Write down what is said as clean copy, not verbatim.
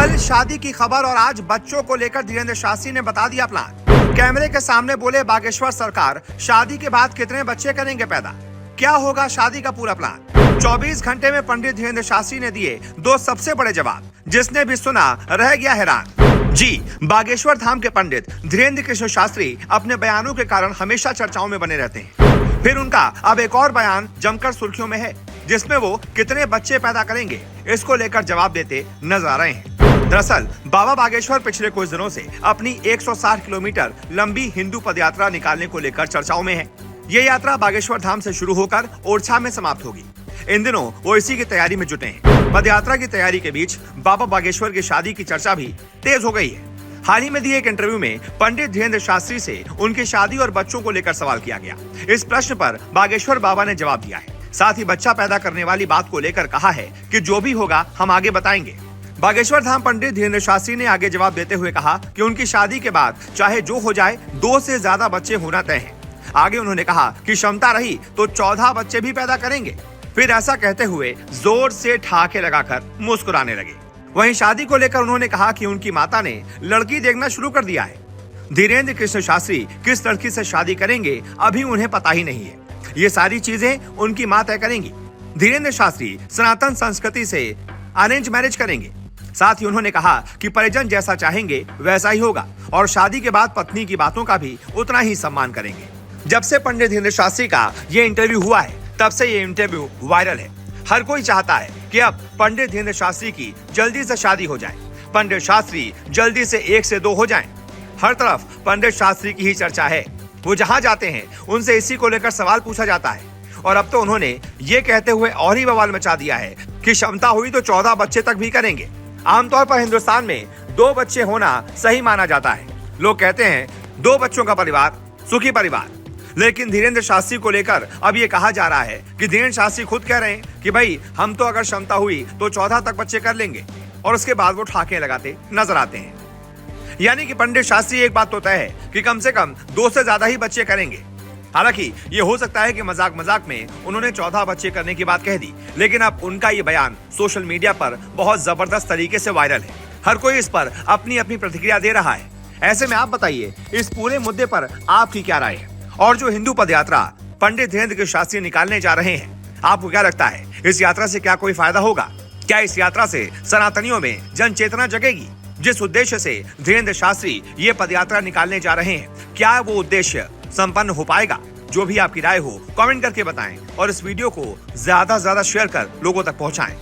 कल शादी की खबर और आज बच्चों को लेकर धीरेन्द्र शास्त्री ने बता दिया प्लान। कैमरे के सामने बोले बागेश्वर सरकार, शादी के बाद कितने बच्चे करेंगे पैदा, क्या होगा शादी का पूरा प्लान। 24 घंटे में पंडित धीरेन्द्र शास्त्री ने दिए दो सबसे बड़े जवाब, जिसने भी सुना रह गया हैरान। जी, बागेश्वर धाम के पंडित धीरेन्द्र कृष्ण शास्त्री अपने बयानों के कारण हमेशा चर्चाओं में बने रहते हैं। फिर उनका अब एक और बयान जमकर सुर्खियों में है, जिसमें वो कितने बच्चे पैदा करेंगे इसको लेकर जवाब देते नजर आ रहे हैं। दरअसल बाबा बागेश्वर पिछले कुछ दिनों से अपनी 160 किलोमीटर लंबी हिंदू पदयात्रा निकालने को लेकर चर्चाओं में है। ये यात्रा बागेश्वर धाम से शुरू होकर ओरछा में समाप्त होगी। इन दिनों वो इसी की तैयारी में जुटे हैं। पदयात्रा की तैयारी के बीच बाबा बागेश्वर की शादी की चर्चा भी तेज हो गई है। हाल ही में दिए एक इंटरव्यू में पंडित धीरेन्द्र शास्त्री से उनकी शादी और बच्चों को लेकर सवाल किया गया। इस प्रश्न पर बागेश्वर बाबा ने जवाब दिया है। साथ ही बच्चा पैदा करने वाली बात को लेकर कहा है कि जो भी होगा हम आगे बताएंगे। बागेश्वर धाम पंडित धीरेन्द्र शास्त्री ने आगे जवाब देते हुए कहा कि उनकी शादी के बाद चाहे जो हो जाए 2 से ज्यादा बच्चे होना तय है। आगे उन्होंने कहा कि क्षमता रही तो 14 बच्चे भी पैदा करेंगे। फिर ऐसा कहते हुए जोर से ठहाके लगाकर मुस्कुराने लगे। वहीं शादी को लेकर उन्होंने कहा कि उनकी माता ने लड़की देखना शुरू कर दिया है। धीरेन्द्र कृष्ण शास्त्री किस लड़की से शादी करेंगे अभी उन्हें पता ही नहीं है। ये सारी चीजें उनकी मां तय करेंगी। धीरेन्द्र शास्त्री सनातन संस्कृति से अरेंज मैरिज करेंगे। साथ ही उन्होंने कहा कि परिजन जैसा चाहेंगे वैसा ही होगा और शादी के बाद पत्नी की बातों का भी उतना ही सम्मान करेंगे। जब से पंडित धीरेन्द्र शास्त्री का ये इंटरव्यू हुआ है तब से ये इंटरव्यू वायरल है। हर कोई चाहता है कि अब पंडित धीरेन्द्र शास्त्री की जल्दी से शादी हो जाए, पंडित शास्त्री जल्दी से 1 से 2 हो जाएं। हर तरफ पंडित शास्त्री की ही चर्चा है। वो जहां जाते हैं उनसे इसी को लेकर सवाल पूछा जाता है और अब तो उन्होंने ये कहते हुए और ही बवाल मचा दिया है कि क्षमता हुई तो 14 बच्चे तक भी करेंगे। आमतौर पर हिंदुस्तान में 2 बच्चे होना सही माना जाता है। लोग कहते हैं 2 बच्चों का परिवार सुखी परिवार। लेकिन धीरेन्द्र शास्त्री को लेकर अब ये कहा जा रहा है कि धीरेन्द्र शास्त्री खुद कह रहे हैं कि भाई हम तो अगर क्षमता हुई तो 14 तक बच्चे कर लेंगे और उसके बाद वो ठाके लगाते नजर आते हैं। यानी कि पंडित शास्त्री एक बात तो तय है कि कम से कम 2 से ज्यादा ही बच्चे करेंगे। हालांकि ये हो सकता है कि मजाक मजाक में उन्होंने 14 बच्चे करने की बात कह दी, लेकिन अब उनका ये बयान सोशल मीडिया पर बहुत जबरदस्त तरीके से वायरल है। हर कोई इस पर अपनी अपनी प्रतिक्रिया दे रहा है। ऐसे में आप बताइए इस पूरे मुद्दे पर आपकी क्या राय है? और जो हिंदू पदयात्रा पंडित धीरेन्द्र कृष्ण शास्त्री निकालने जा रहे हैं, आपको क्या लगता है इस यात्रा से क्या कोई फायदा होगा? क्या इस यात्रा से सनातनियों में जन चेतना जगेगी? जिस उद्देश्य से धीरेन्द्र शास्त्री ये पदयात्रा निकालने जा रहे हैं, क्या वो उद्देश्य संपन्न हो पाएगा? जो भी आपकी राय हो कमेंट करके बताएं और इस वीडियो को ज्यादा से ज्यादा शेयर कर लोगों तक पहुंचाएं।